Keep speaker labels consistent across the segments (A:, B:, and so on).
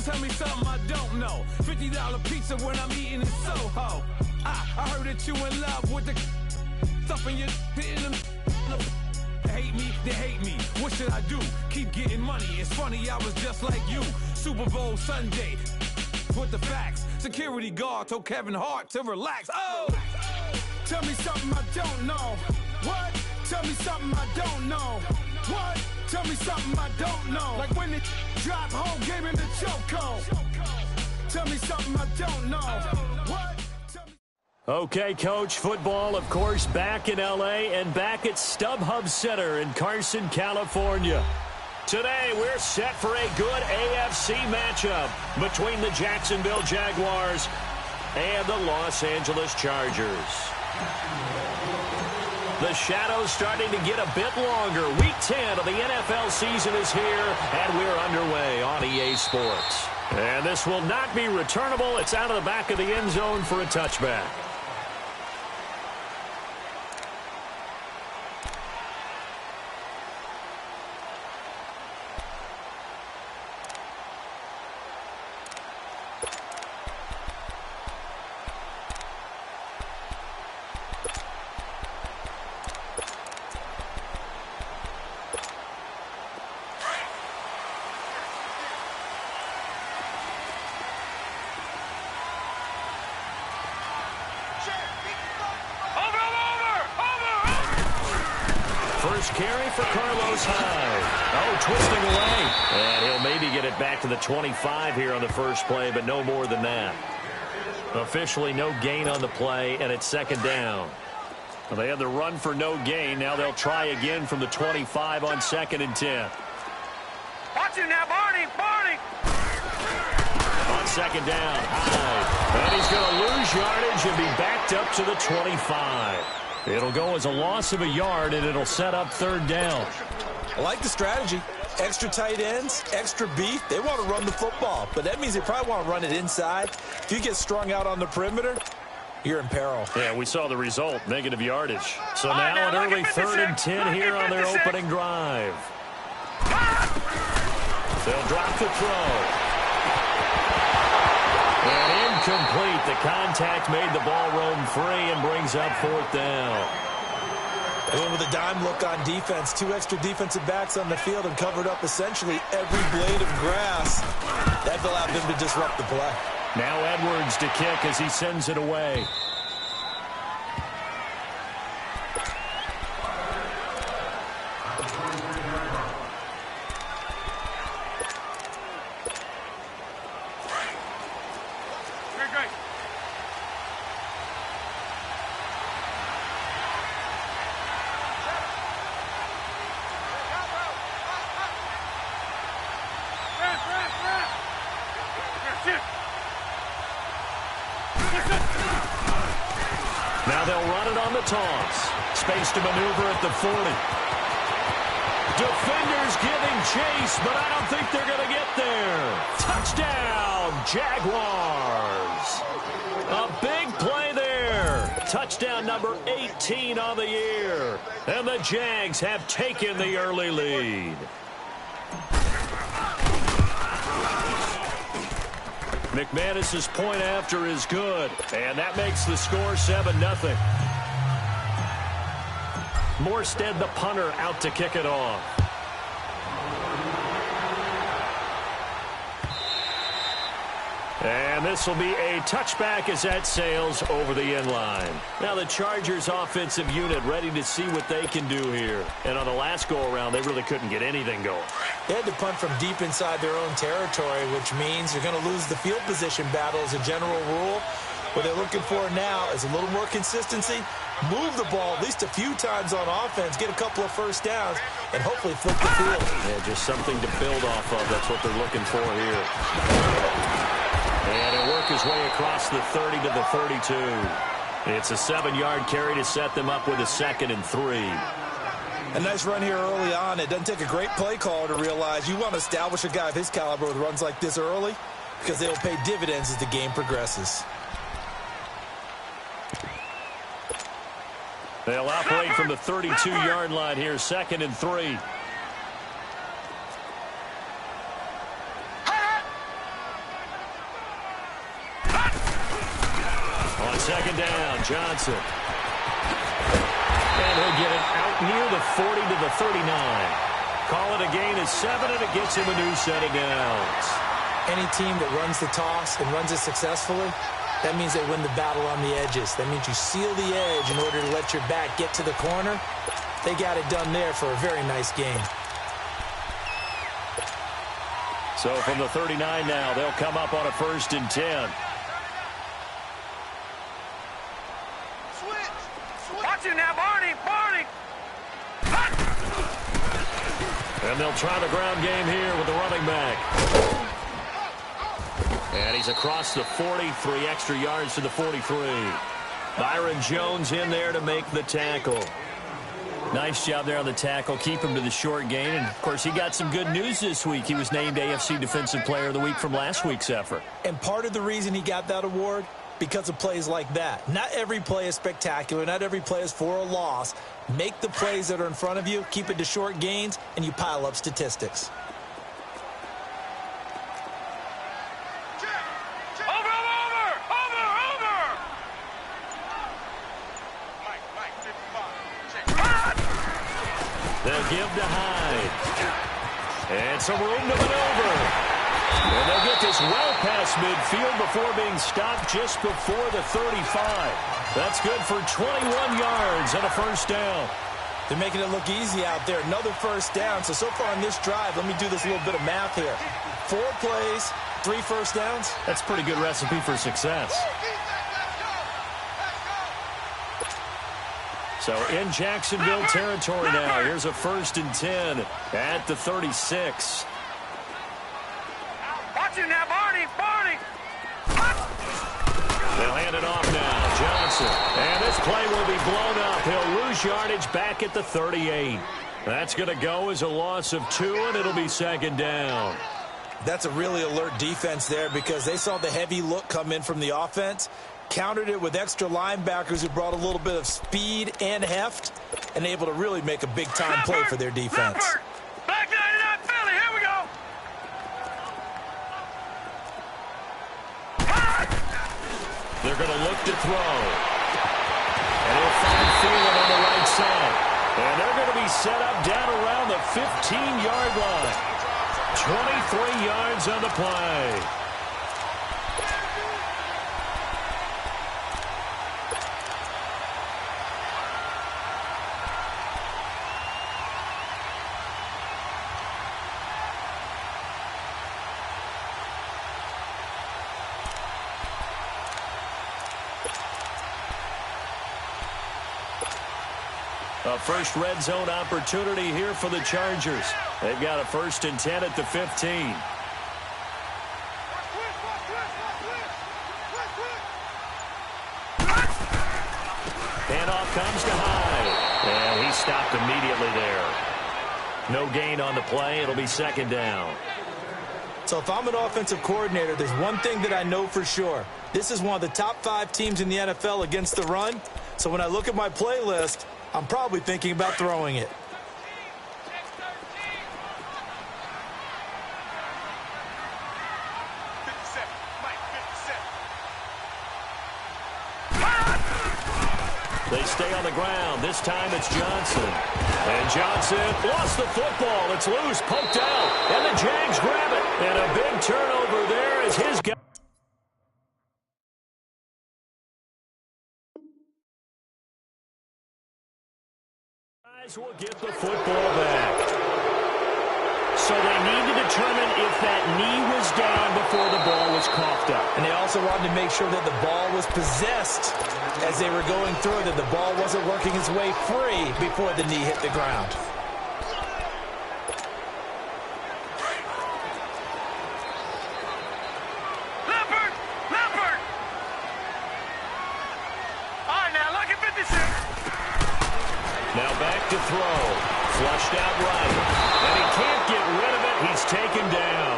A: Tell me something I don't know. $50 pizza when I'm eating in Soho. I heard that you in love with the stuff in your hitting them. Hate me, they hate me. What should I do? Keep getting money. It's funny, I was just like you. Super Bowl Sunday. With the facts. Security guard told Kevin Hart to relax. Oh! Tell me something I don't know. What? Tell me something I don't know. What? Tell me something I don't know. Like when it dropped home, gave him the chokehold. Tell me something I don't know. What?
B: Okay, Coach, football, of course, back in L.A. and back at StubHub Center in Carson, California. Today, we're set for a good AFC matchup between the Jacksonville Jaguars and the Los Angeles Chargers. The shadow's starting to get a bit longer. Week 10 of the NFL season is here, and we're underway on EA Sports. And this will not be returnable. It's out of the back of the end zone for a touchback. First carry for Carlos Hyde. Oh, twisting away. And he'll maybe get it back to the 25 here on the first play, but no more than that. Officially no gain on the play, and it's second down. Well, they had the run for no gain. Now they'll try again from the 25 on 2nd and 10.
C: Watch it now, Barney! Barney!
B: On 2nd down, Hyde. And he's going to lose yardage and be backed up to the 25. It'll go as a loss of a yard, and it'll set up 3rd down.
D: I like the strategy. Extra tight ends, extra beef. They want to run the football, but that means they probably want to run it inside. If you get strung out on the perimeter, you're in peril.
B: Yeah, we saw the result, negative yardage. So now an early 3rd and 10 here on their opening drive. They'll drop the throw. And incomplete. The contact made the ball roam free and brings up 4th down.
D: They went with a dime look on defense. 2 extra defensive backs on the field and covered up essentially every blade of grass. That allowed them to disrupt the play.
B: Now Edwards to kick as he sends it away. Now they'll run it on the toss. Space to maneuver at the 40. Defenders giving chase, but I don't think they're going to get there. Touchdown, Jaguars. A big play there. Touchdown number 18 on the year. And the Jags have taken the early lead. McManus's point after is good, and that makes the score 7-0. Morstead, the punter, out to kick it off. And this will be a touchback as that sails over the end line. Now the Chargers offensive unit ready to see what they can do here. And on the last go-around, they really couldn't get anything going.
D: They had to punt from deep inside their own territory, which means you're going to lose the field position battle as a general rule. What they're looking for now is a little more consistency, move the ball at least a few times on offense, get a couple of first downs, and hopefully flip the field.
B: Yeah, just something to build off of. That's what they're looking for here. And he'll work his way across the 30 to the 32. It's a 7-yard carry to set them up with a 2nd and 3.
D: A nice run here early on. It doesn't take a great play caller to realize you want to establish a guy of his caliber with runs like this early because they will pay dividends as the game progresses.
B: They'll operate from the 32-yard line here, 2nd and 3. second down. Johnson. And he'll get it out near the 40 to the 39. Call it a gain of 7, and it gets him a new set of downs.
D: Any team that runs the toss and runs it successfully, that means they win the battle on the edges. That means you seal the edge in order to let your back get to the corner. They got it done there for a very nice game.
B: So from the 39 now, they'll come up on a 1st and 10.
C: Watch it now, Barney!
B: And they'll try the ground game here with the running back. And he's across the 40, 3 extra yards to the 43. Byron Jones in there to make the tackle. Nice job there on the tackle. Keep him to the short gain. And, of course, he got some good news this week. He was named AFC Defensive Player of the Week from last week's effort.
D: And part of the reason he got that award, because of plays like that. Not every play is spectacular. Not every play is for a loss. Make the plays that are in front of you, keep it to short gains, and you pile up statistics.
B: They'll give to Hyde. And some room to maneuver. And they'll get this well past midfield before being stopped just before the 35. That's good for 21 yards and a 1st down.
D: They're making it look easy out there. Another 1st down. So far on this drive, let me do this little bit of math here. 4 plays, 3 1st downs.
B: That's a pretty good recipe for success. So in Jacksonville territory now. Here's a 1st and 10 at the 36.
C: Watch it now, Barney!
B: They'll hand it off now. Johnson. And this play will be blown up. He'll lose yardage back at the 38. That's going to go as a loss of 2, and it'll be 2nd down.
D: That's a really alert defense there because they saw the heavy look come in from the offense, countered it with extra linebackers who brought a little bit of speed and heft, and able to really make a big-time play for their defense.
C: Back 99 Philly, here we go!
B: They're going to look to throw. And he'll find Thielen on the right side. And they're going to be set up down around the 15-yard line. 23 yards on the play. A first red zone opportunity here for the Chargers. They've got a 1st and 10 at the 15. Handoff comes to Hyde. And he stopped immediately there. No gain on the play. It'll be 2nd down.
D: So if I'm an offensive coordinator, there's one thing that I know for sure. This is one of the top 5 teams in the NFL against the run. So when I look at my playlist, I'm probably thinking about throwing it.
B: They stay on the ground. This time it's Johnson. And Johnson lost the football. It's loose, poked out. And the Jags grab it. And a big turnover there as his guy. Will get the football back. So they need to determine if that knee was down before the ball was coughed up.
D: And they also wanted to make sure that the ball was possessed as they were going through, that the ball wasn't working its way free before the knee hit the ground.
C: Leopard! All right, now look at 56.
B: Now back to throw. Flushed out right. And he can't get rid of it. He's taken down.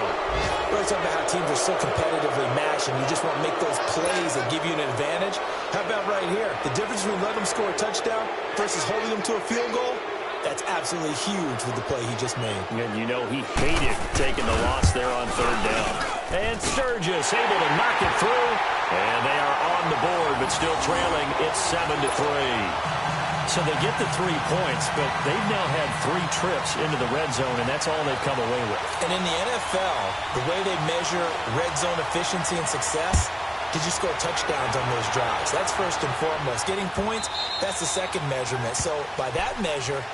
D: We're talking about how teams are so competitively matched and you just want to make those plays that give you an advantage. How about right here? The difference between letting them score a touchdown versus holding them to a field goal, that's absolutely huge with the play he just made.
B: And you know he hated taking the loss there on 3rd down. And Sturgis able to knock it through. And they are on the board, but still trailing. It's 7-3. So they get the 3 points, but they've now had 3 trips into the red zone, and that's all they've come away with.
D: And in the NFL, the way they measure red zone efficiency and success, did you score touchdowns on those drives? That's first and foremost. Getting points, that's the second measurement. So by that measure,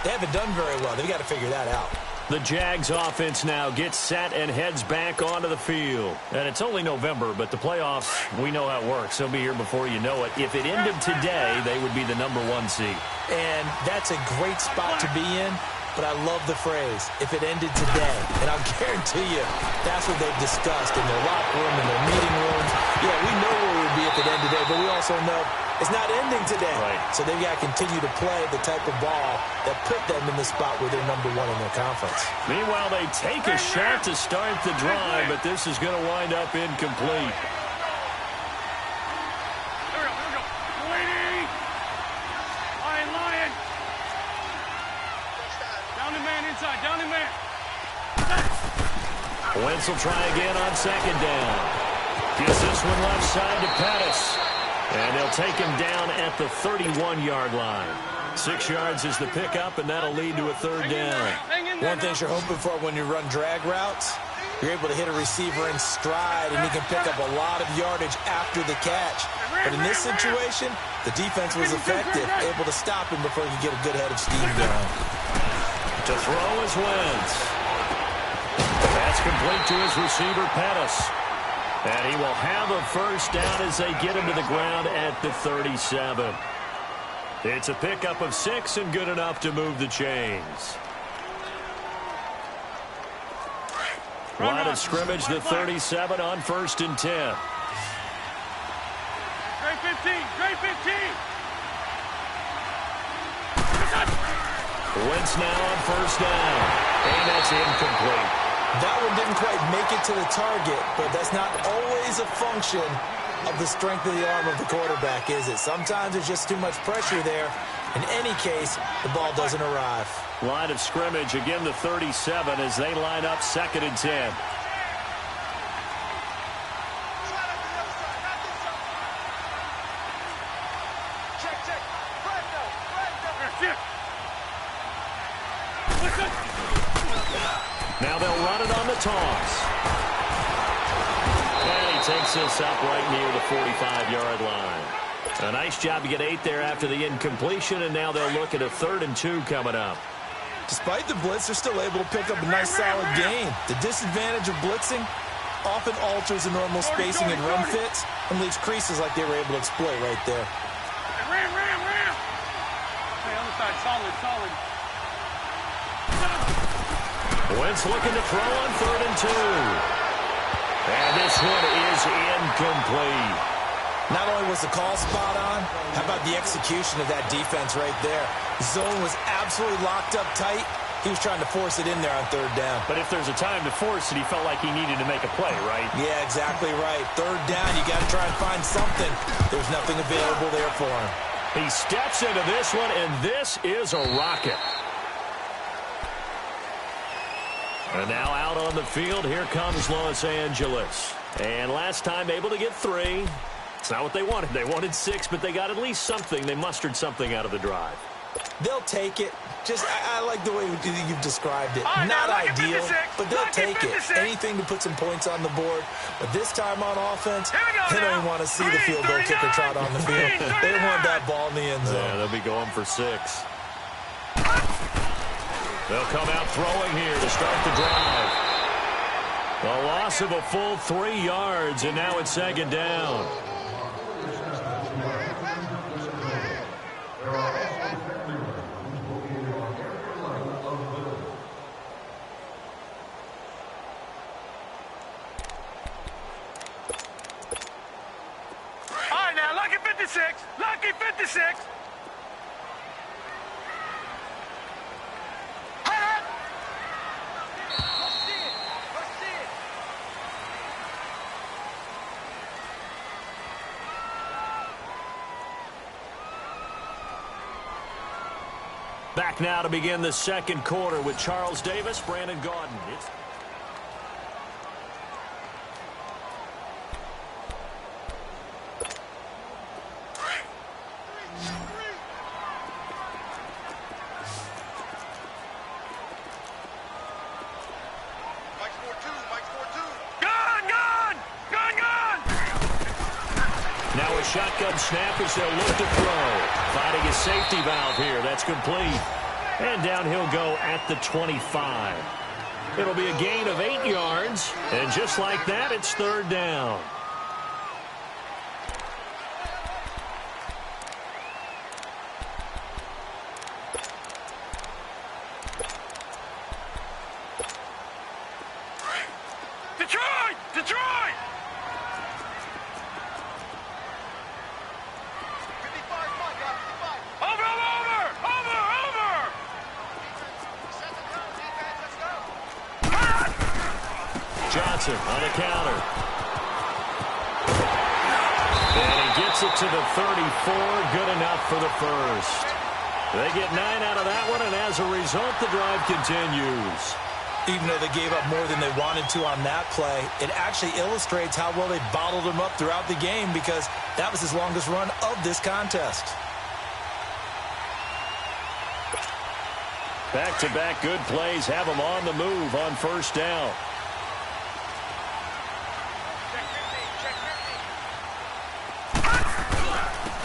D: they haven't done very well. They've got to figure that out.
B: The Jags offense now gets set and heads back onto the field. And it's only November, but the playoffs, we know how it works. They'll be here before you know it. If it ended today, they would be the #1 seed.
D: And that's a great spot to be in, but I love the phrase, if it ended today. And I'll guarantee you, that's what they've discussed in their locker room, in their meeting rooms. Yeah, we know where we would be at the end of the day, but we also know it's not ending today.
B: Right.
D: So they've got to continue to play the type of ball that put them in the spot where they're #1 in their conference.
B: Meanwhile, they take a shot to start the drive, but this is going to wind up incomplete.
C: Here we go. Waiting. Lion. Down the man inside. Down the man.
B: Wentz will try again on second down. Gets this one left side to Pettis. And they'll take him down at the 31-yard line. 6 yards is the pickup, and that'll lead to a third down.
D: One thing you're hoping for when you run drag routes, you're able to hit a receiver in stride, and he can pick up a lot of yardage after the catch. But in this situation, the defense was effective, able to stop him before he could get a good head of steam going.
B: To throw is Wentz. That's complete to his receiver, Pettis. And he will have a first down as they get him to the ground at the 37. It's a pickup of 6 and good enough to move the chains. Line of scrimmage, the 37 on 1st and 10.
C: Straight 15. Straight 15.
B: Wentz now on 1st down. And that's incomplete.
D: That one didn't quite make it to the target, but that's not always a function of the strength of the arm of the quarterback, is it? Sometimes there's just too much pressure there. In any case, the ball doesn't arrive.
B: Line of scrimmage, again the 37 as they line up 2nd and 10. Now they'll run it on the toss. And he takes this up right near the 45-yard line. A nice job to get 8 there after the incompletion, and now they'll look at a 3rd and 2 coming up.
D: Despite the blitz, they're still able to pick up a nice solid gain. The disadvantage of blitzing often alters the normal spacing and run fits and leaves creases like they were able to exploit right there.
C: Ram. Hey, other side, solid.
B: Wentz looking to throw on 3rd and 2. And this one is incomplete.
D: Not only was the call spot on, how about the execution of that defense right there? The zone was absolutely locked up tight. He was trying to force it in there on 3rd down.
B: But if there's a time to force it, he felt like he needed to make a play, right?
D: Yeah, exactly right. 3rd down, you got to try and find something. There's nothing available there for him.
B: He steps into this one, and this is a rocket. And now out on the field, here comes Los Angeles. And last time able to get 3. It's not what they wanted. They wanted 6, but they got at least something. They mustered something out of the drive.
D: They'll take it. I like the way you've described it.
C: Right,
D: not ideal,
C: 56,
D: but they'll take it.
C: 56.
D: Anything to put some points on the board. But this time on offense,
C: Here we go
D: they don't
C: now.
D: even want to see the field goal
C: 39.
D: kicker trot on the field. They don't want that ball in the end zone.
B: Yeah, they'll be going for 6. They'll come out throwing here to start the drive. A loss of a full 3 yards, and now it's 2nd down.
C: All right, now, lucky 56. Lucky 56.
B: Back now to begin the 2nd quarter with Charles Davis, Brandon Gaudin. Now a shotgun snap as they'll look to throw. Finding a safety valve here. That's complete. And down he'll go at the 25. It'll be a gain of 8 yards. And just like that, it's third down.
C: Detroit! Detroit!
B: Johnson on the counter. And he gets it to the 34. Good enough for the first. They get 9 out of that one, and as a result, the drive continues.
D: Even though they gave up more than they wanted to on that play, it actually illustrates how well they bottled them up throughout the game because that was his longest run of this contest.
B: Back-to-back good plays have them on the move on first down.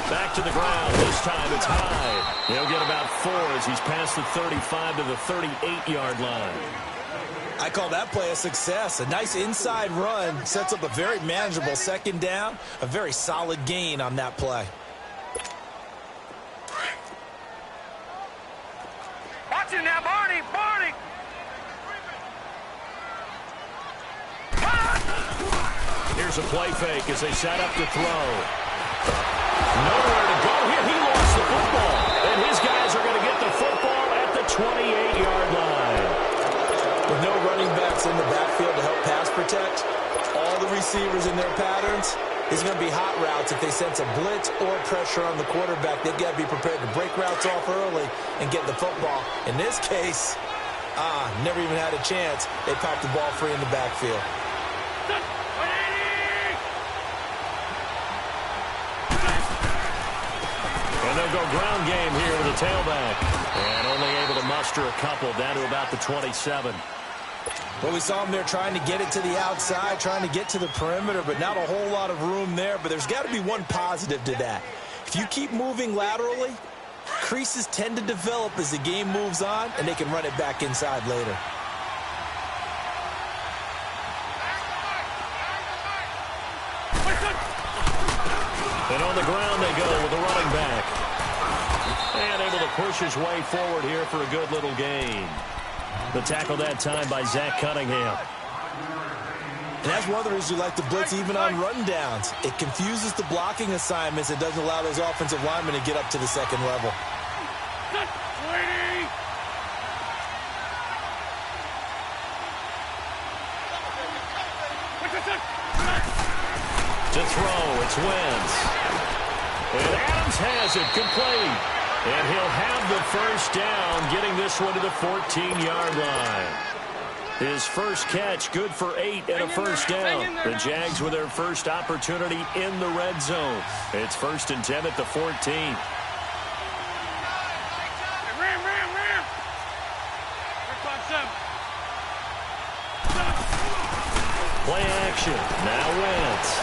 B: Back to the ground. This time it's high. He'll get about 4 as he's past the 35 to the 38-yard line.
D: I call that play a success. A nice inside run sets up a very manageable second down. A very solid gain on that play.
C: Watch it now, Barney! Barney!
B: Here's a play fake as they set up to throw. Nowhere to go here. He lost the football. And his guys are going to get the football at the 28-yard line.
D: With no running backs in the backfield to help pass protect, all the receivers in their patterns, it's going to be hot routes. If they sense a blitz or pressure on the quarterback, they've got to be prepared to break routes off early and get the football. In this case, never even had a chance. They popped the ball free in the backfield.
B: And they'll go ground game here with a tailback. And only able to muster a couple down to about the 27.
D: Well, we saw him there trying to get it to the outside, trying to get to the perimeter, but not a whole lot of room there. But there's got to be one positive to that. If you keep moving laterally, creases tend to develop as the game moves on, and they can run it back inside later.
B: And on the ground they go with a running back. And able to push his way forward here for a good little gain. The tackle that time by Zach Cunningham.
D: And that's one of the reasons we like to blitz even on run downs. It confuses the blocking assignments. It doesn't allow those offensive linemen to get up to the second level.
B: To throw, it's Wentz. And Adams has it complete. And he'll have the first down, getting this one to the 14-yard line. His first catch, good for 8 and a first down. The Jags with their first opportunity in the red zone. It's 1st and 10 at the 14. Play action. Now Wentz.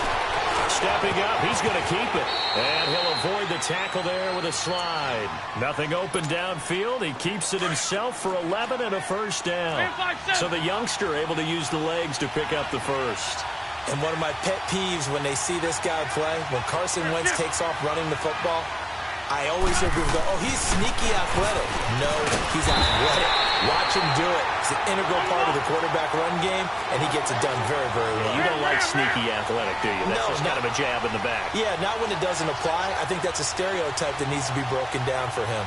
B: Stepping up, he's going to keep it. And he'll avoid the tackle there with a slide. Nothing open downfield. He keeps it himself for 11 and a first down. So the youngster able to use the legs to pick up the first.
D: And one of my pet peeves when they see this guy play, when Carson Wentz takes off running the football, I always hear people go, oh, he's sneaky athletic. No, he's athletic. Watch him do it. It's an integral part of the quarterback run game, and he gets it done very, very well.
B: You don't like sneaky athletic, do you? That's just kind of a jab in the back.
D: Yeah, not when it doesn't apply. I think that's a stereotype that needs to be broken down for him.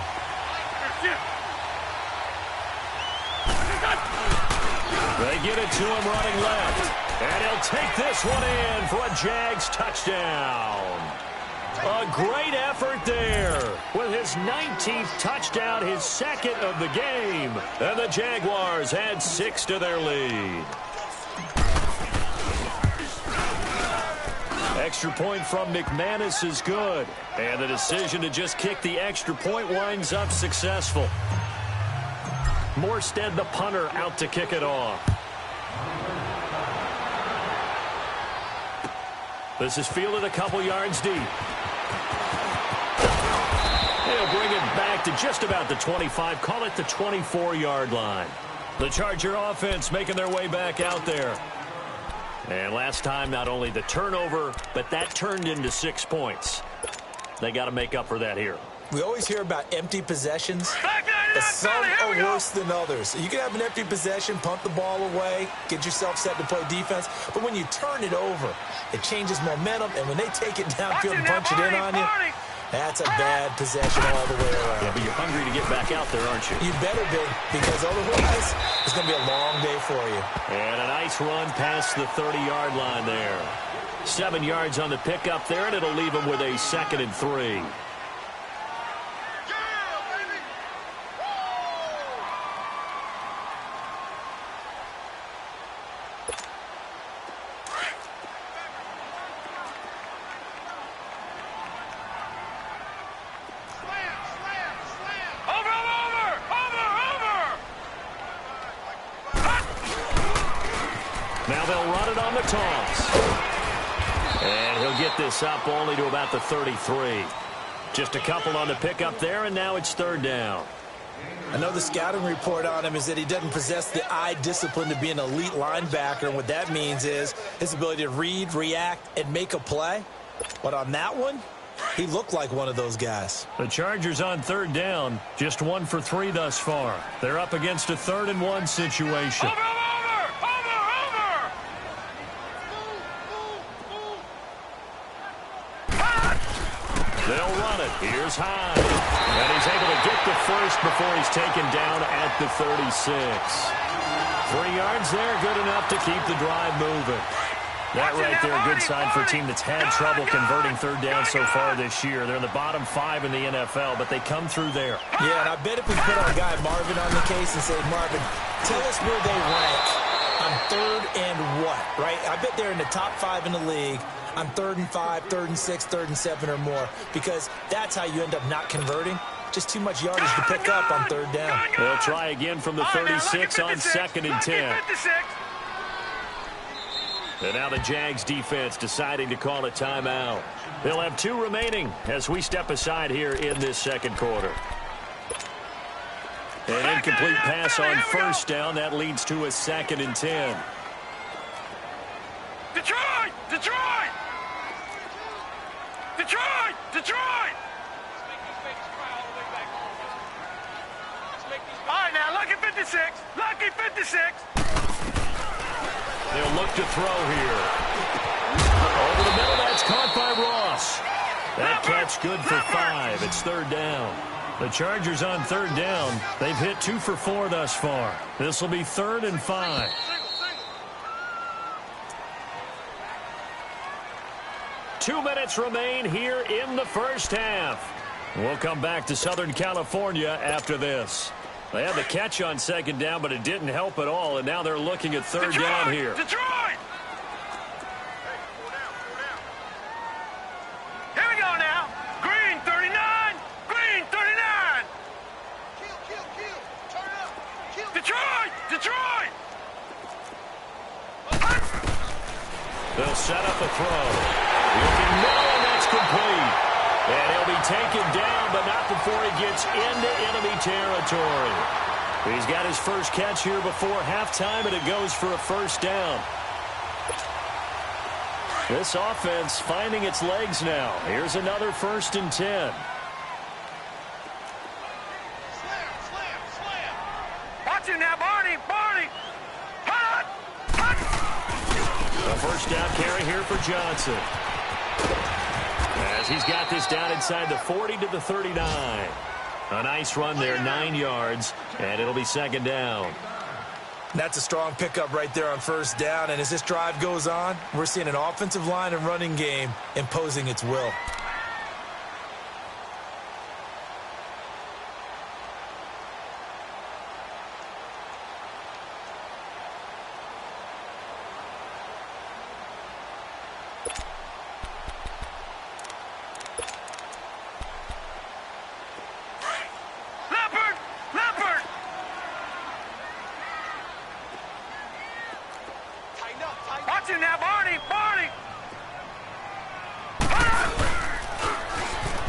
B: They get it to him running left. And he'll take this one in for a Jags touchdown. A great effort there with his 19th touchdown, his second of the game. And the Jaguars add 6 to their lead. Extra point from McManus is good. And the decision to just kick the extra point winds up successful. Morstead, the punter, out to kick it off. This is fielded a couple yards deep. They'll bring it back to just about the 25. Call it the 24-yard line. The Charger offense making their way back out there. And last time, not only the turnover, but that turned into 6 points. They got to make up for that here.
D: We always hear about empty possessions, but some are worse than others. You can have an empty possession, punt the ball away, get yourself set to play defense, but when you turn it over, it changes momentum, and when they take it downfield and punch it in on you, that's a bad possession all the way around.
B: Yeah, but you're hungry to get back out there, aren't you?
D: You better be, because otherwise it's going to be a long day for you.
B: And a nice run past the 30-yard line there. 7 yards on the pickup there, and it'll leave them with a 2nd and 3. Now they'll run it on the toss. And he'll get this up only to about the 33. Just a couple on the pickup there, and now it's 3rd down.
D: I know the scouting report on him is that he doesn't possess the eye discipline to be an elite linebacker, and what that means is his ability to read, react, and make a play. But on that one, he looked like one of those guys.
B: The Chargers on 3rd down, just 1 for 3 thus far. They're up against a 3rd and 1 situation. They'll run it. Here's Hyde. And he's able to get the first before he's taken down at the 36. 3 yards there, good enough to keep the drive moving. That right there, a good sign for a team that's had trouble converting 3rd down so far this year. They're in the bottom 5 in the NFL, but they come through there.
D: Yeah, and I bet if we put our guy Marvin on the case and say, Marvin, tell us where they rank on 3rd and what, right? I bet they're in the top 5 in the league on 3rd and 5, 3rd and 6, 3rd and 7 or more, because that's how you end up not converting. Just too much yardage to pick up on 3rd down.
B: They'll try again from the 36 on 2nd and 10. And now the Jags defense deciding to call a timeout. They'll have 2 remaining as we step aside here in this 2nd quarter. An incomplete pass on 1st down. That leads to a 2nd and 10.
C: Detroit! Detroit! Detroit! Detroit! All right, now, lucky 56. Lucky 56.
B: They'll look to throw here. Over the middle, that's caught by Ross. That catch good for 5. It's 3rd down. The Chargers on 3rd down. They've hit 2 for 4 thus far. This will be 3rd and 5. Two minutes remain here in the first half. We'll come back to Southern California after this. They had the catch on 2nd down, but it didn't help at all, and now they're looking at 3rd down here.
C: Detroit! Here we go now. Green 39. Green 39. Kill. Turn up. Kill. Detroit! Detroit!
B: They'll set up a throw. Looking low, and that's complete. And he'll be taken down, but not before he gets into enemy territory. He's got his first catch here before halftime, and it goes for a 1st down. This offense finding its legs now. Here's another 1st and 10.
C: Slam. Watch him now, Barney. Hot.
B: A 1st down carry here for Johnson. As he's got this down inside the 40 to the 39. A nice run there, 9 yards, and it'll be 2nd down.
D: That's a strong pickup right there on 1st down, and as this drive goes on, we're seeing an offensive line and running game imposing its will.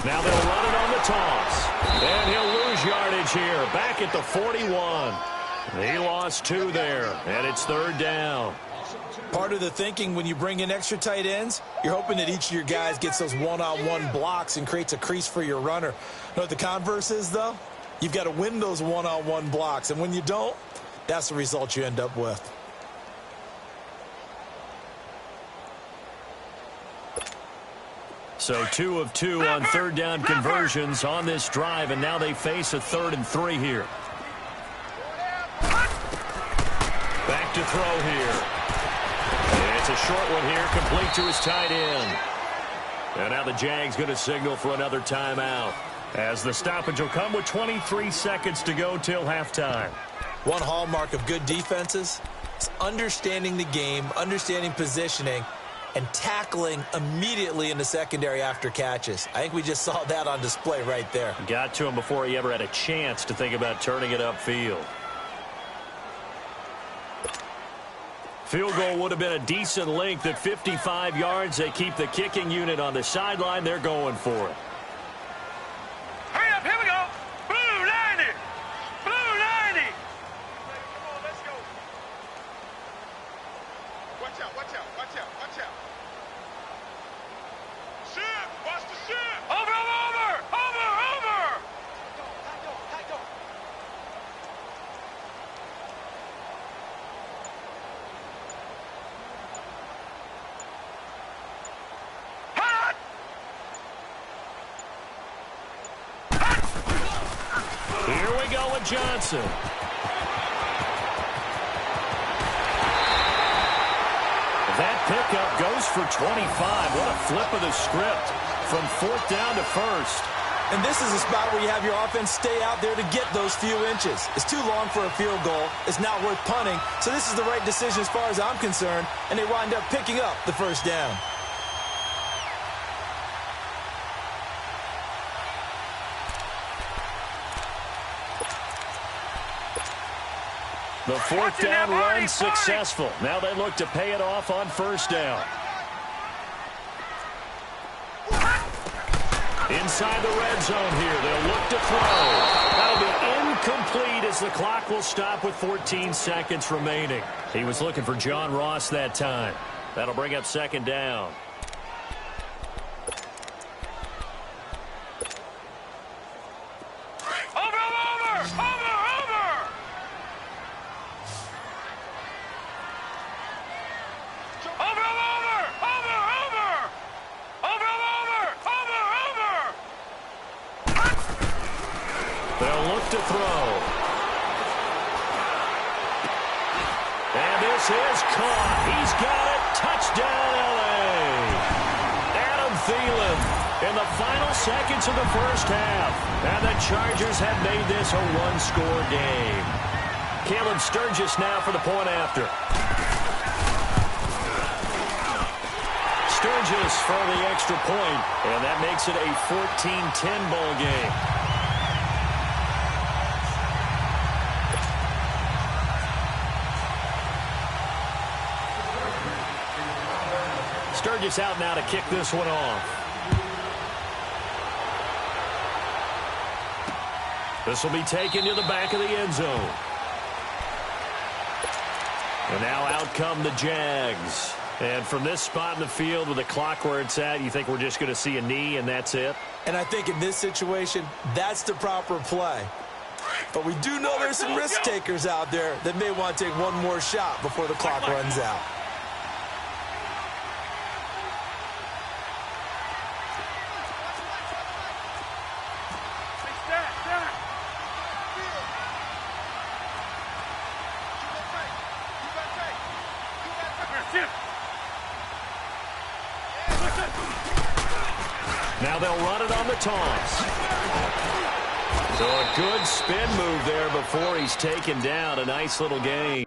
B: Now they'll run it on the toss. And he'll lose yardage here. Back at the 41. He lost 2 there, and it's 3rd down.
D: Part of the thinking when you bring in extra tight ends, you're hoping that each of your guys gets those one-on-one blocks and creates a crease for your runner. You know what the converse is, though? You've got to win those one-on-one blocks, and when you don't, that's the result you end up with.
B: So 2 of 2 on 3rd down conversions on this drive, and now they face a 3rd and 3 here. Back to throw here. It's a short one here, complete to his tight end. And now the Jags going to signal for another timeout, as the stoppage will come with 23 seconds to go till halftime.
D: One hallmark of good defenses is understanding the game, understanding positioning, and tackling immediately in the secondary after catches. I think we just saw that on display right there.
B: Got to him before he ever had a chance to think about turning it upfield. Field goal would have been a decent length at 55 yards. They keep the kicking unit on the sideline. They're going for it.
C: Hurry up, here we go. Blue 90. Blue 90. Come on, let's go. Watch out, watch out, watch out, watch out. Shift, watch the shift. Over, over, over, over. High go.
B: Here we go with Johnson. That pickup goes for 25. What a flip of the script from 4th down to 1st.
D: And this is a spot where you have your offense stay out there to get those few inches. It's too long for a field goal. It's not worth punting. So this is the right decision as far as I'm concerned. And they wind up picking up the 1st down.
B: The 4th down run successful. Now they look to pay it off on 1st down. Inside the red zone here. They'll look to throw. That'll be incomplete as the clock will stop with 14 seconds remaining. He was looking for John Ross that time. That'll bring up 2nd down. They'll look to throw. And this is caught. He's got it. Touchdown, L.A. Adam Thielen in the final seconds of the 1st half. And the Chargers have made this a 1-score game. Caleb Sturgis now for the point after. Sturgis for the extra point, and that makes it a 14-10 ball game. Sturgis out now to kick this one off. This will be taken to the back of the end zone. And now out come the Jags. And from this spot in the field with the clock where it's at, you think we're just going to see a knee and that's it?
D: And I think in this situation, that's the proper play. But we do know there's some risk takers out there that may want to take one more shot before the clock runs out.
B: Now they'll run it on the toss. So a good spin move there before he's taken down. A nice little gain.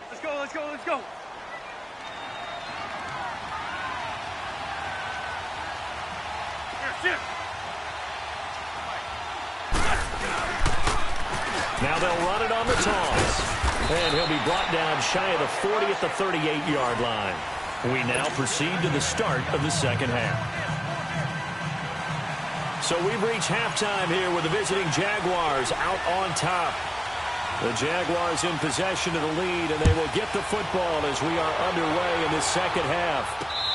C: Let's go, let's go, let's go. Here,
B: Now they'll run it on the toss. And he'll be brought down shy of the 40 at the 38-yard line. We now proceed to the start of the second half. So we've reached halftime here with the visiting Jaguars out on top. The Jaguars in possession of the lead, and they will get the football as we are underway in this second half.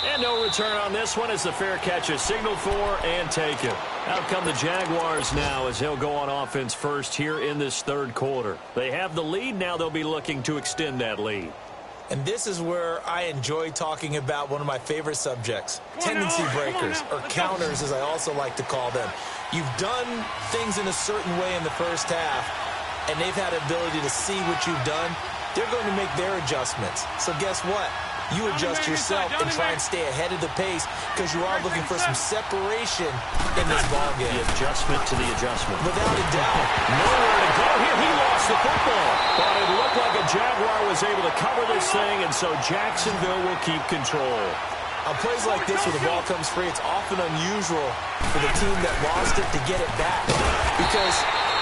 B: And no return on this one as the fair catch is signaled for and taken. Out come the Jaguars now as they'll go on offense first here in this third quarter. They have the lead. Now they'll be looking to extend that lead.
D: And this is where I enjoy talking about one of my favorite subjects, tendency breakers, or counters as I also like to call them. You've done things in a certain way in the first half, and they've had the ability to see what you've done. They're going to make their adjustments. So guess what? You adjust yourself and try and stay ahead of the pace because you are looking for some separation in this ballgame.
B: The adjustment to the adjustment.
D: Without a doubt.
B: Nowhere to go here. He lost the football. But it looked like a Jaguar was able to cover this thing, and so Jacksonville will keep control.
D: On plays like this where the ball comes free, it's often unusual for the team that lost it to get it back because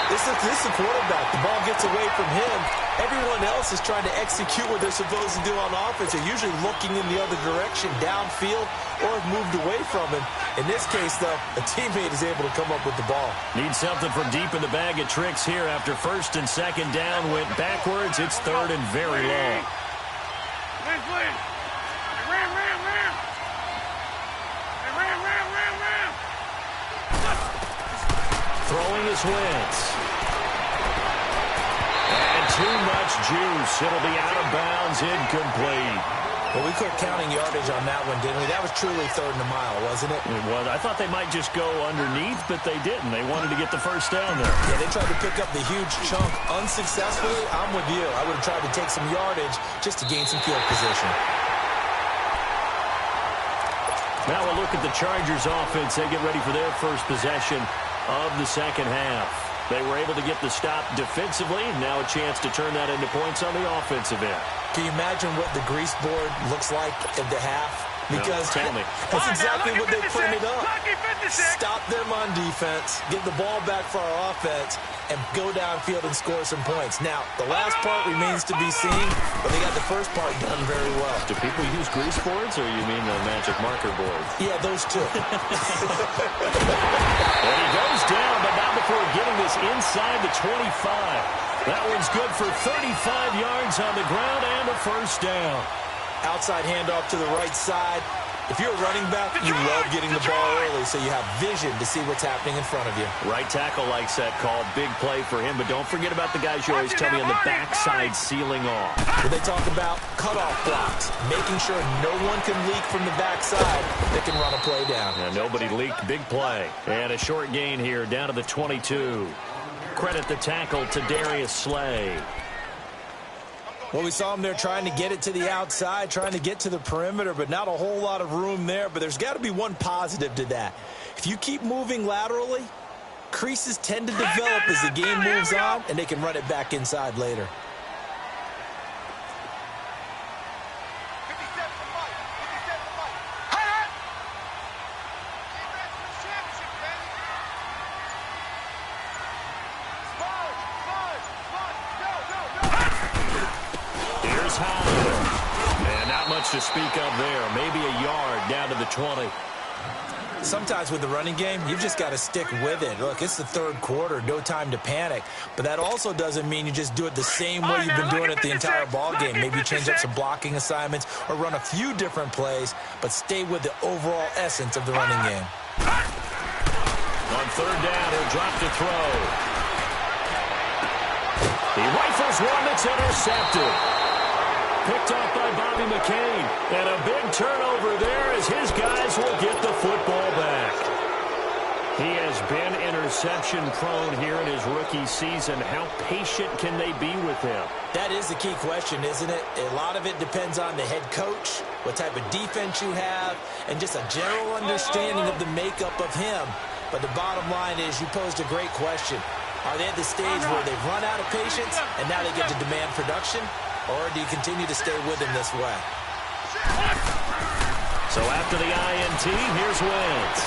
D: this is the quarterback. The ball gets away from him. Everyone else is trying to execute what they're supposed to do on offense. They're usually looking in the other direction, downfield, or have moved away from him. In this case, though, a teammate is able to come up with the ball.
B: Need something from deep in the bag of tricks here after first and second down went backwards. It's third and very long.
C: Ram.
B: Throwing his Wentz. And too much juice. It'll be out of bounds, incomplete.
D: Well, we quit counting yardage on that one, didn't we? That was truly third and a mile, wasn't it?
B: It was. I thought they might just go underneath, but they didn't. They wanted to get the first down there.
D: Yeah, they tried to pick up the huge chunk unsuccessfully. I'm with you. I would have tried to take some yardage just to gain some field position.
B: Now we'll look at the Chargers offense. They get ready for their first possession of the second half. They were able to get the stop defensively. Now a chance to turn that into points on the offensive end.
D: Can you imagine what the grease board looks like at the half? Because
B: no, tell me.
D: That's exactly what they printed up. Stop them on defense, get the ball back for our offense, and go downfield and score some points. Now, the last part remains to be seen, but they got the first part done very well.
B: Do people use grease boards, or you mean the magic marker board?
D: Yeah, those two.
B: And he goes down, but not before getting this inside the 25. That one's good for 35 yards on the ground and a first down.
D: Outside handoff to the right side. If you're a running back, you love getting the ball early so you have vision to see what's happening in front of you.
B: Right tackle likes that call. Big play for him, but don't forget about the guys you always tell me on the backside sealing off.
D: When they talk about cutoff blocks, making sure no one can leak from the backside that can run a play down.
B: Yeah, nobody leaked. Big play. And a short gain here down to the 22. Credit the tackle to Darius Slay.
D: Well, we saw him there trying to get it to the outside, trying to get to the perimeter, but not a whole lot of room there. But there's got to be one positive to that. If you keep moving laterally, creases tend to develop as the game moves on, and they can run it back inside later.
B: To speak of there, maybe a yard down to the 20.
D: Sometimes with the running game, you've just got to stick with it. Look, it's the third quarter, no time to panic. But that also doesn't mean you just do it the same way you've been doing it the entire ball game. Maybe change up some blocking assignments or run a few different plays, but stay with the overall essence of the running game.
B: On third down, he'll drop to throw. He rifles one that's intercepted. Picked off by Bobby McCain. And a big turnover there as his guys will get the football back. He has been interception prone here in his rookie season. How patient can they be with him?
D: That is the key question, isn't it? A lot of it depends on the head coach, what type of defense you have, and just a general understanding of the makeup of him. But the bottom line is, you posed a great question. Are they at the stage where they've run out of patience and now they get to demand production? Or do you continue to stay with him this way?
B: So after the INT, here's Wentz.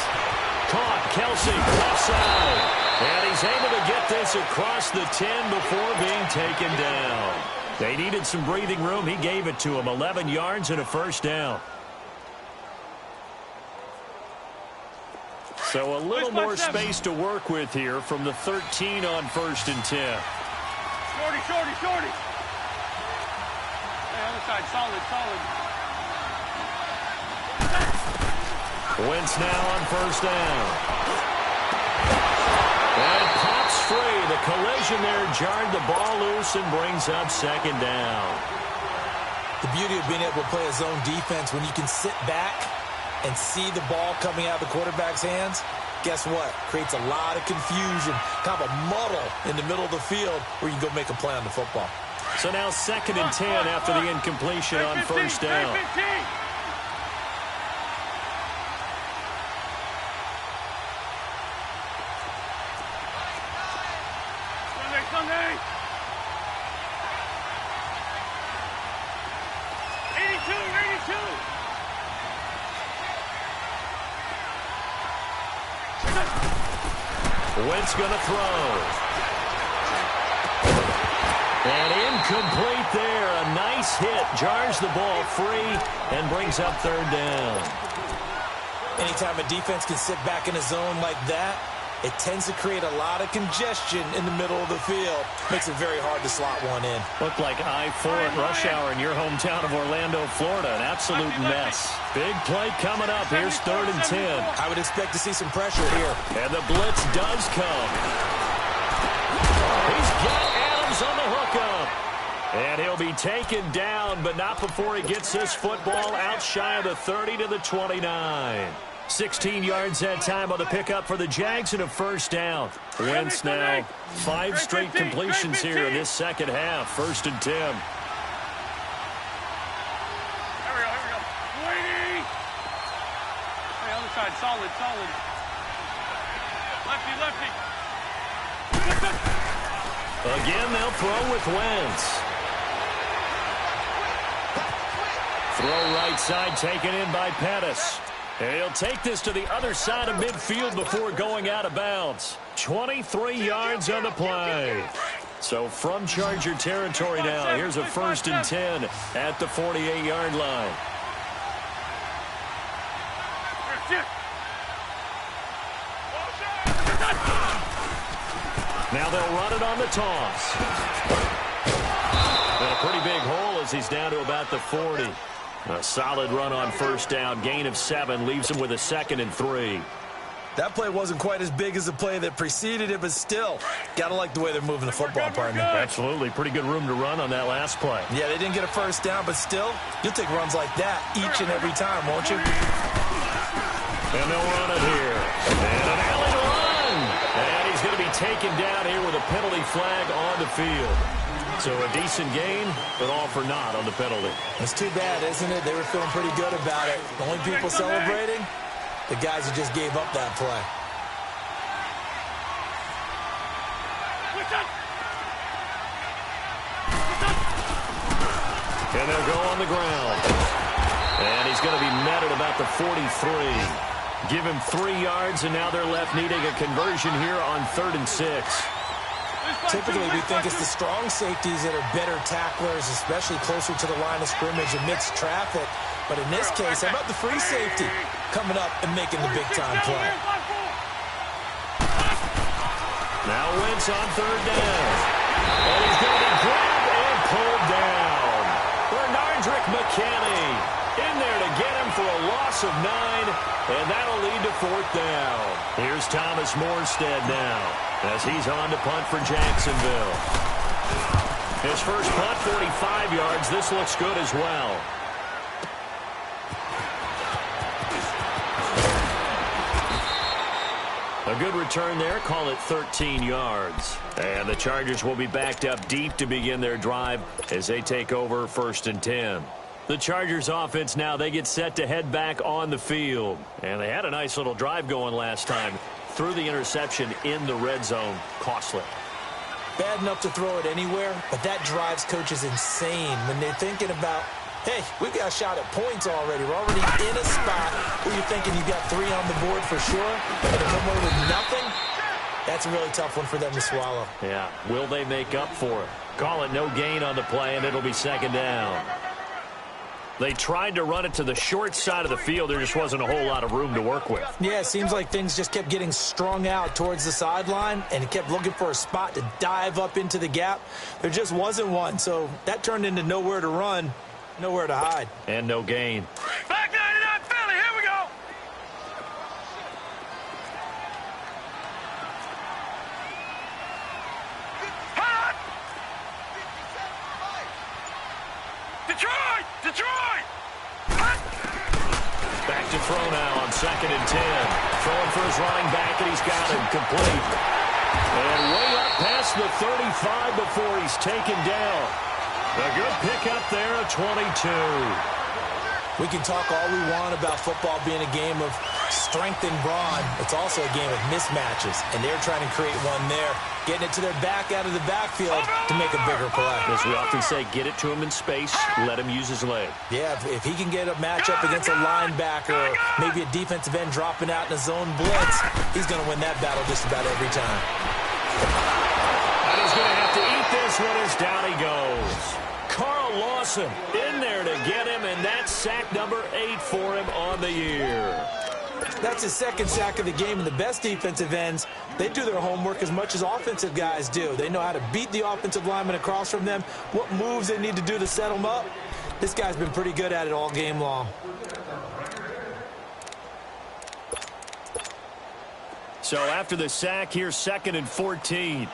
B: Caught, Kelsey, left side. And he's able to get this across the 10 before being taken down. They needed some breathing room. He gave it to him. 11 yards and a first down. So a little more space to work with here from the 13 on 1st and 10.
C: Shorty, shorty, shorty. Hey, other side, solid, solid.
B: Wentz now on 1st down. And it pops free. The collision there jarred the ball loose and brings up 2nd down.
D: The beauty of being able to play a zone defense, when you can sit back and see the ball coming out of the quarterback's hands, guess what? Creates a lot of confusion, kind of a muddle in the middle of the field where you can go make a play on the football.
B: So now 2nd and 10 after the incompletion on 1st down.
C: Sunday. 82, 82.
B: Wentz going to throw. And incomplete there. A nice hit. Jars the ball free and brings up 3rd down.
D: Anytime a defense can sit back in a zone like that, it tends to create a lot of congestion in the middle of the field. Makes it very hard to slot one in.
B: Looked like I-4 at rush hour in your hometown of Orlando, Florida. An absolute mess. Big play coming up. Here's 3rd and 10.
D: I would expect to see some pressure here.
B: And the blitz does come. He's got Adams on the hookup. And he'll be taken down, but not before he gets this football out shy of the 30 to the 29. 16 yards that time on the pickup for the Jags and a 1st down. Wentz now 5 straight completions here in this 2nd half. 1st and 10.
C: Here we go, here we go. Waiting. Hey, other side, solid, solid. Lefty, lefty.
B: Again, they'll throw with Wentz. Throw right side taken in by Pettis. And he'll take this to the other side of midfield before going out of bounds. 23 yards on the play. So from Charger territory now, here's a 1st and 10 at the 48-yard line. Now they'll run it on the toss. And a pretty big hole as he's down to about the 40. A solid run on 1st down. Gain of 7 leaves him with a 2nd and 3.
D: That play wasn't quite as big as the play that preceded it, but still, got to like the way they're moving the football, partner.
B: Absolutely. Pretty good room to run on that last play.
D: Yeah, they didn't get a 1st down, but still, you'll take runs like that each and every time, won't you?
B: And they'll run it here. And an alley run. And he's going to be taken down here with a penalty flag on the field. So a decent gain, but all for naught on the penalty.
D: It's too bad, isn't it? They were feeling pretty good about it. The only people celebrating, the guys who just gave up that play.
B: And they'll go on the ground. And he's going to be met at about the 43. Give him 3 yards, and now they're left needing a conversion here on 3rd and 6.
D: Typically, we think it's the strong safeties that are better tacklers, especially closer to the line of scrimmage amidst traffic. But in this case, how about the free safety coming up and making the big-time play?
B: Now Wentz on 3rd down. And he's going to be grabbed and pulled down. Bernardrick McKinney in there to get him for a loss of 9, and that'll lead to 4th down. Here's Thomas Morstead now as he's on to punt for Jacksonville. His first punt, 45 yards. This looks good as well. A good return there. Call it 13 yards. And the Chargers will be backed up deep to begin their drive as they take over 1st and 10. The Chargers offense now, they get set to head back on the field. And they had a nice little drive going last time. Threw the interception in the red zone. Costly.
D: Bad enough to throw it anywhere, but that drives coaches insane when they're thinking about, hey, we've got a shot at points already. We're already in a spot where you're thinking you've got 3 on the board for sure, and to come away with nothing, that's a really tough one for them to swallow.
B: Yeah, will they make up for it? Call it no gain on the play, and it'll be 2nd down. They tried to run it to the short side of the field. There just wasn't a whole lot of room to work with.
D: Yeah, it seems like things just kept getting strung out towards the sideline, and it kept looking for a spot to dive up into the gap. There just wasn't one, so that turned into nowhere to run, nowhere to hide.
B: And no gain.
C: Back 99 Philly, here we go. Hot. Detroit! Detroit! Hot.
B: Back to throw now on 2nd and 10. Throwing for his running back, and he's got him complete. And way up past the 35 before he's taken down. A good pickup there, a 22.
D: We can talk all we want about football being a game of strength and brawn. It's also a game of mismatches, and they're trying to create one there, getting it to their back out of the backfield to make a bigger play.
B: As we often say, get it to him in space, let him use his leg.
D: Yeah, if he can get a matchup against a linebacker or maybe a defensive end dropping out in a zone blitz, he's going to win that battle just about every time.
B: And he's going to have to eat this one as down he goes. Carl Lawson in there to get him, and that's sack number 8 for him on the year.
D: That's his 2nd sack of the game, and the best defensive ends, they do their homework as much as offensive guys do. They know how to beat the offensive lineman across from them, what moves they need to do to set them up. This guy's been pretty good at it all game long.
B: So after the sack, here's 2nd and 14.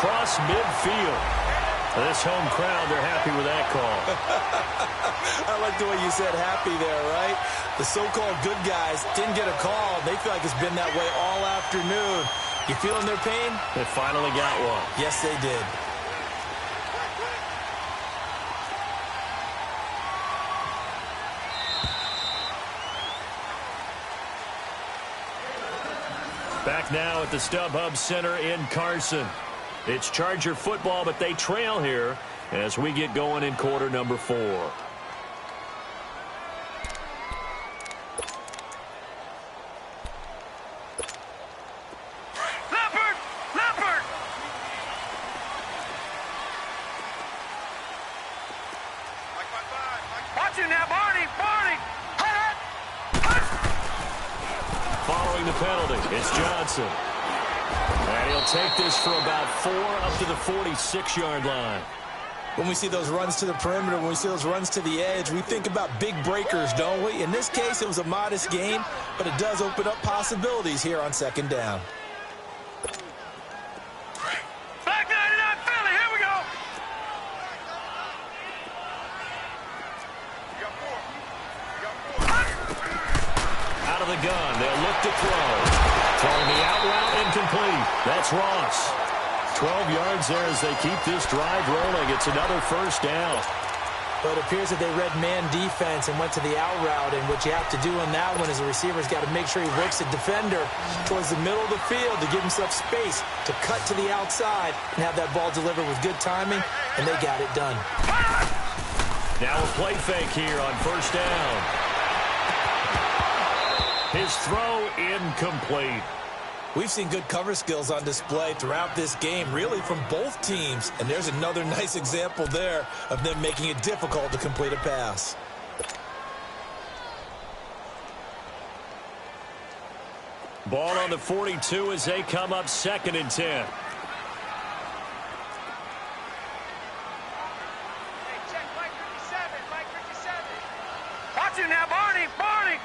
B: Across midfield. This home crowd, they're happy with that call.
D: I like the way you said happy there, right? The so-called good guys didn't get a call. They feel like it's been that way all afternoon. You feeling their pain?
B: They finally got one.
D: Yes, they did.
B: Back now at the StubHub Center in Carson. It's Charger football, but they trail here as we get going in quarter number 4.
C: Leopard! Leopard! Watch it now, Barney! Barney! Hot! Hot!
B: Following the penalty, it's Johnson. And he'll take this for about 4 up to the 46-yard line.
D: When we see those runs to the perimeter, when we see those runs to the edge, we think about big breakers, don't we? In this case, it was a modest gain, but it does open up possibilities here on 2nd down.
C: Back 99 Philly, here we go!
B: Out of the gun, they'll look to throw. Throwing the out route, incomplete. That's Ross. 12 yards there as they keep this drive rolling. It's another 1st down.
D: But it appears that they read man defense and went to the out route, and what you have to do on that one is the receiver's got to make sure he works the defender towards the middle of the field to give himself space to cut to the outside and have that ball delivered with good timing, and they got it done.
B: Now a play fake here on 1st down. His throw incomplete.
D: We've seen good cover skills on display throughout this game, really from both teams. And there's another nice example there of them making it difficult to complete a pass.
B: Ball on the 42 as they come up 2nd and 10.
C: you now, Barney! Barney!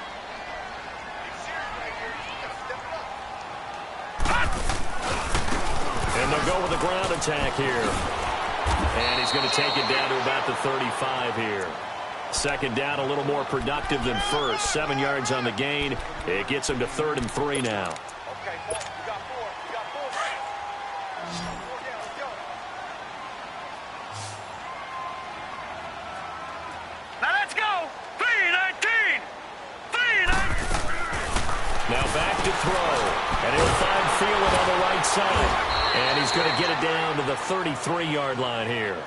B: And they'll go with a ground attack here. And he's going to take it down to about the 35 here. Second down, a little more productive than first. 7 yards on the gain. It gets him to 3rd and 3 now.
C: Okay, you got 4. You got 4. 4 down, let's go. Now let's go. 3-19. 3-19.
B: Now back to throw. And he'll find Thielen on the right side. And he's going to get it down to the 33-yard line here.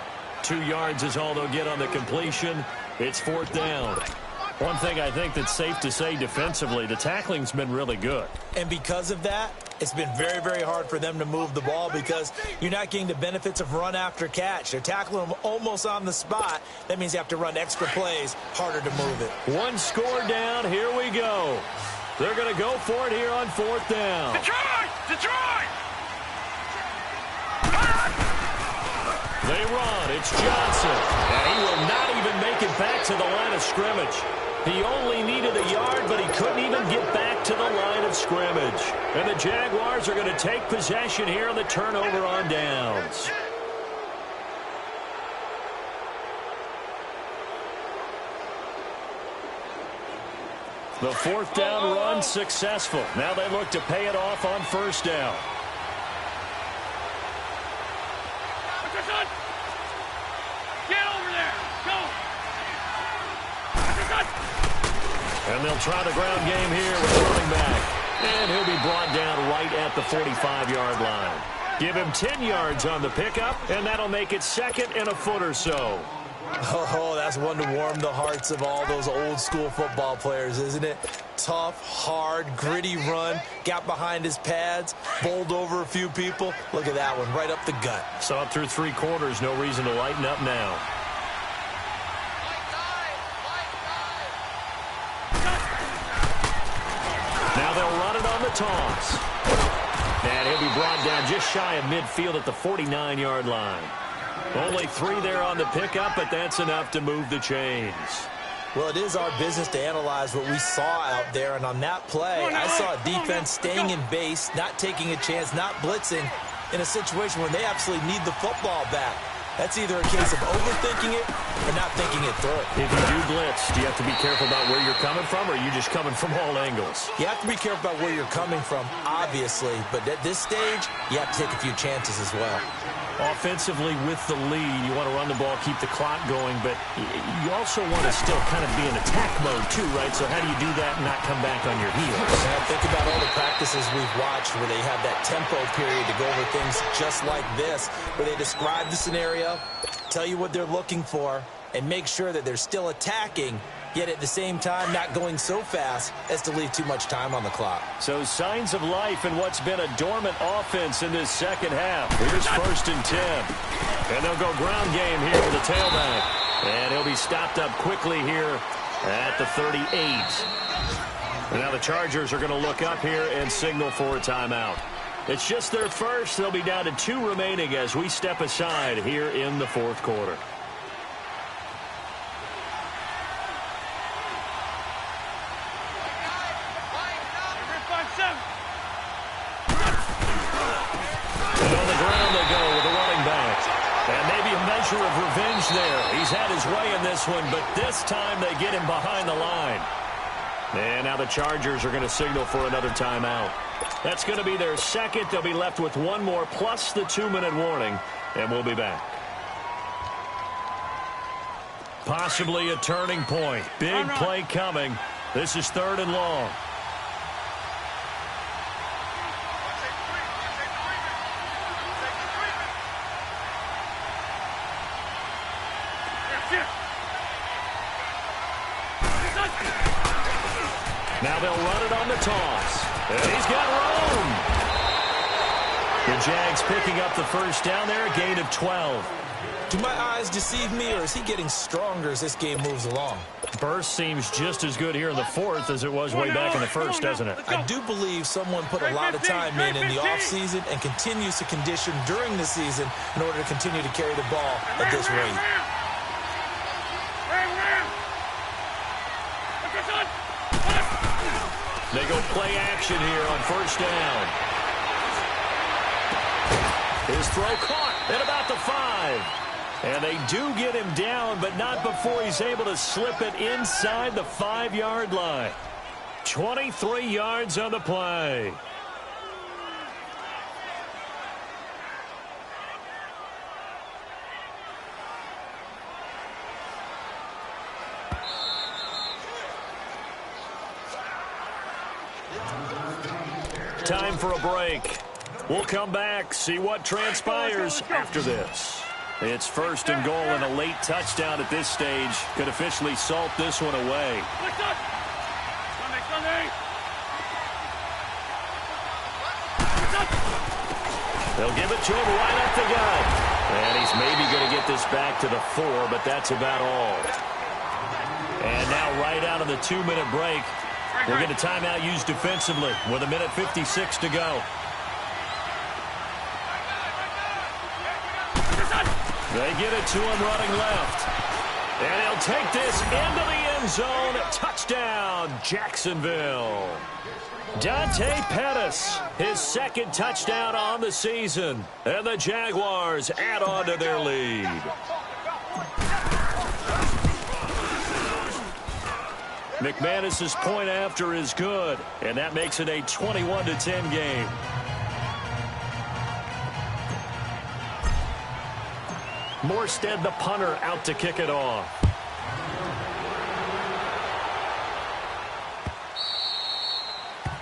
B: 2 yards is all they'll get on the completion. It's 4th down. One thing I think that's safe to say defensively, the tackling's been really good.
D: And because of that, it's been very, very hard for them to move the ball because you're not getting the benefits of run after catch. They're tackling them almost on the spot. That means you have to run extra plays, harder to move it.
B: 1 score down. Here we go. They're going to go for it here on 4th down.
C: Detroit! Detroit!
B: They run. It's Johnson. And he will not even make it back to the line of scrimmage. He only needed a yard, but he couldn't even get back to the line of scrimmage. And the Jaguars are going to take possession here on the turnover on downs. The 4th down run successful. Now they look to pay it off on 1st down.
C: Get over there! Go!
B: And they'll try the ground game here with running back. And he'll be brought down right at the 45-yard line. Give him 10 yards on the pickup, and that'll make it 2nd and a foot or so.
D: Oh, that's one to warm the hearts of all those old-school football players, isn't it? Tough, hard, gritty run, got behind his pads, bowled over a few people. Look at that one, right up the gut.
B: Saw it through 3 quarters, no reason to lighten up now. Now they'll run it on the toss. And he'll be brought down just shy of midfield at the 49-yard line. Only 3 there on the pickup, but that's enough to move the chains.
D: Well, it is our business to analyze what we saw out there, and on that play, I saw a defense staying in base, not taking a chance, not blitzing in a situation where they absolutely need the football back. That's either a case of overthinking it or not thinking it through.
B: If you do blitz, do you have to be careful about where you're coming from, or are you just coming from all angles?
D: You have to be careful about where you're coming from, obviously, but at this stage, you have to take a few chances as well.
B: Offensively with the lead, you want to run the ball, keep the clock going, but you also want to still kind of be in attack mode too, right? So how do you do that and not come back on your heels?
D: Now think about all the practices we've watched where they have that tempo period to go over things just like this, where they describe the scenario, tell you what they're looking for, and make sure that they're still attacking, yet at the same time not going so fast as to leave too much time on the clock.
B: So signs of life in what's been a dormant offense in this second half. Here's 1st and 10. And they'll go ground game here with the tailback. And he'll be stopped up quickly here at the 38. And now the Chargers are going to look up here and signal for a timeout. It's just their first. They'll be down to 2 remaining as we step aside here in the 4th quarter. Of revenge there. He's had his way in this one, but this time they get him behind the line. And now the Chargers are going to signal for another timeout. That's going to be their 2nd. They'll be left with 1 more plus the 2-minute warning, and we'll be back. Possibly a turning point. Big play coming. This is 3rd and long. Now they'll run it on the toss. And he's got room. The Jags picking up the 1st down there, a gain of 12.
D: Do my eyes deceive me, or is he getting stronger as this game moves along?
B: Burst seems just as good here in the 4th as it was way back in the 1st, doesn't it?
D: I do believe someone put a lot of time in the offseason and continues to condition during the season in order to continue to carry the ball at this rate.
B: play action here on first down. His throw caught at about the 5. And they do get him down, but not before he's able to slip it inside the 5-yard line. 23 yards on the play. Time for a break. We'll come back, see what transpires after this. It's first and goal, and a late touchdown at this stage could officially salt this one away. They'll give it to him right up the gut. And he's maybe going to get this back to the 4, but that's about all. And now right out of the 2-minute break, we'll get a timeout used defensively with 1:56 to go. They get it to him running left. And he'll take this into the end zone. Touchdown, Jacksonville. Dante Pettis, his second touchdown on the season. And the Jaguars add on to their lead. McManus's point after is good, and that makes it a 21-10 game. Morstead, the punter, out to kick it off.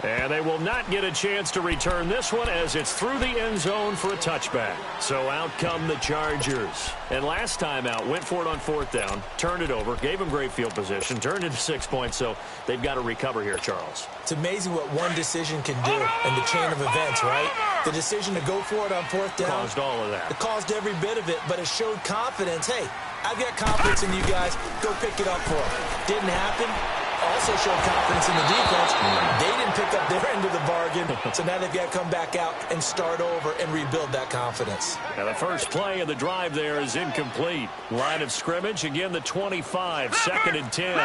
B: And they will not get a chance to return this one as it's through the end zone for a touchback. So out come the Chargers. And last time out, went for it on 4th down, turned it over, gave them great field position, turned it to 6 points, so they've got to recover here, Charles.
D: It's amazing what one decision can do in the chain of events, right? The decision to go for it on 4th down.
B: Caused all of that.
D: It caused every bit of it, but it showed confidence. Hey, I've got confidence in you guys. Go pick it up for them. Didn't happen. Also showed confidence in the defense. They didn't pick up their end of the bargain, so now they've got to come back out and start over and rebuild that confidence.
B: And the first play of the drive there is incomplete. Line of scrimmage, again the 25, second and 10.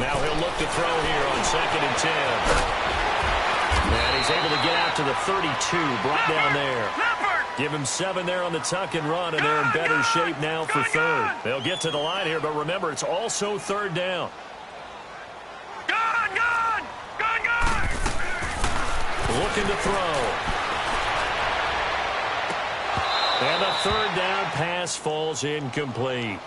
B: Now he'll look to throw here on second and 10. And he's able to get out to the 32, brought down there. Give him 7 there on the tuck and run, and they're in better shape now for third. They'll get to the line here, but remember, it's also 3rd down.
C: Gone!
B: Looking to throw. And the 3rd down pass falls incomplete.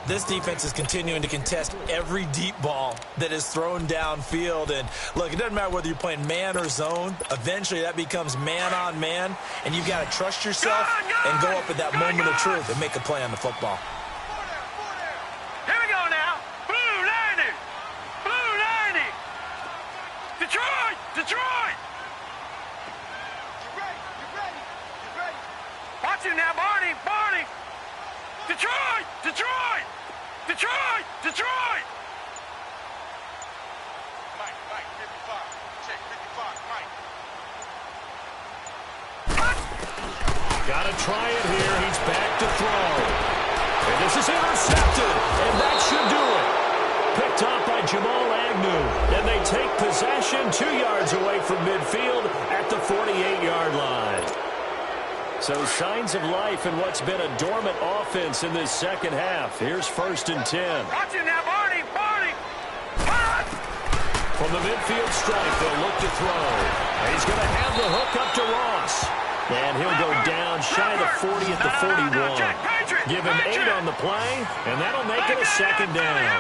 D: This defense is continuing to contest every deep ball that is thrown downfield. And, look, it doesn't matter whether you're playing man or zone. Eventually, that becomes man-on-man, and you've got to trust yourself and go up at that moment of truth and make a play on the football.
C: Here we go now. Blue 90. Blue 90. Detroit. You ready. Watch him now, Barney. Detroit. Mike, 55. Check 55, Mike.
B: Got to try it here. He's back to throw. And this is intercepted. And that should do it. Picked off by Jamal Agnew. And they take possession 2 yards away from midfield at the 48-yard line. So signs of life in what's been a dormant offense in this second half. Here's 1st and 10.
C: Watch it now, Barney.
B: From the midfield stripe, they'll look to throw. And he's going to have the hook up to Ross. And he'll go down shy of the 40 at the 41. Give him 8 on the play, and that'll make it a 2nd down.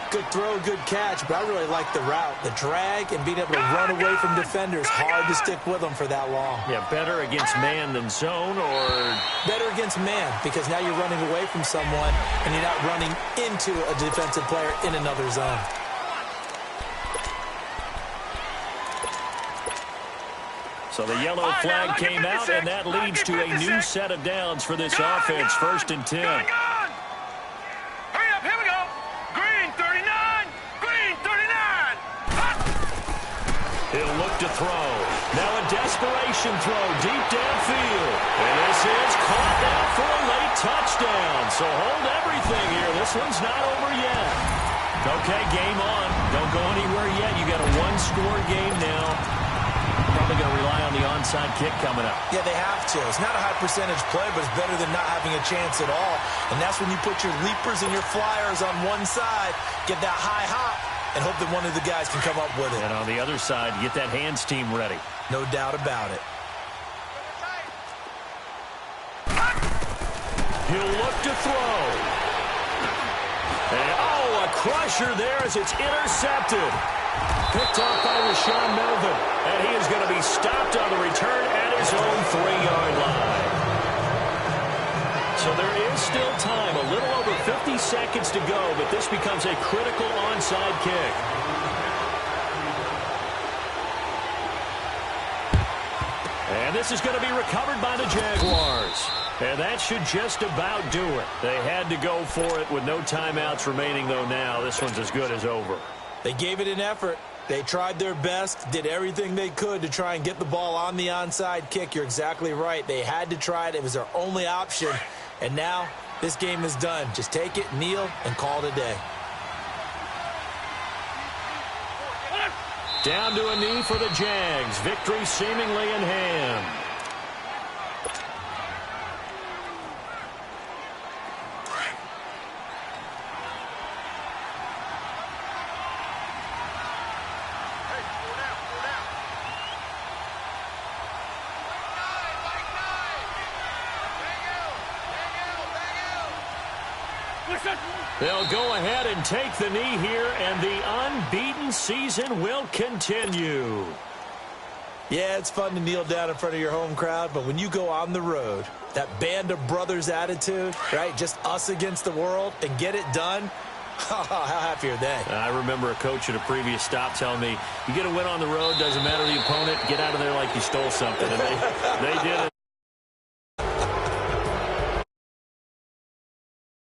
D: Good throw, good catch, but I really like the route. The drag and being able to run away from defenders. Hard to stick with them for that long.
B: Yeah, better against man than zone, or?
D: Better against man, because now you're running away from someone and you're not running into a defensive player in another zone.
B: So the yellow flag came out, and that leads to a new set of downs for this offense. 1st and 10.
C: Hurry up, here we go. Green 39. Green 39.
B: He'll look to throw. Now a desperate desperation throw deep downfield. And this is caught down for a late touchdown. So hold everything here. This one's not over yet. Okay, game on. Don't go anywhere yet. You got a one-score game now. Probably going to rely on the onside kick coming up.
D: Yeah, they have to. It's not a high percentage play, but it's better than not having a chance at all. And that's when you put your leapers and your flyers on one side, get that high hop, and hope that one of the guys can come up with it.
B: And on the other side, get that hands team ready.
D: No doubt about it.
B: He'll look to throw. And, a crusher there as it's intercepted. Picked off by Rashawn Melvin. And he is going to be stopped on the return at his own 3-yard line. So there is still time, a little over 50 seconds to go, but this becomes a critical onside kick. And this is going to be recovered by the Jaguars. And that should just about do it. They had to go for it with no timeouts remaining, though now. This one's as good as over.
D: They gave it an effort. They tried their best, did everything they could to try and get the ball on the onside kick. You're exactly right. They had to try it. It was their only option. And now this game is done. Just take it, kneel, and call it a day.
B: Down to a knee for the Jags. Victory seemingly in hand. They'll go ahead and take the knee here, and the unbeaten season will continue.
D: Yeah, it's fun to kneel down in front of your home crowd, but when you go on the road, that band of brothers attitude, right, just us against the world, and get it done, how happy are they?
B: I remember a coach at a previous stop telling me, you get a win on the road, doesn't matter the opponent, get out of there like you stole something. And they did it.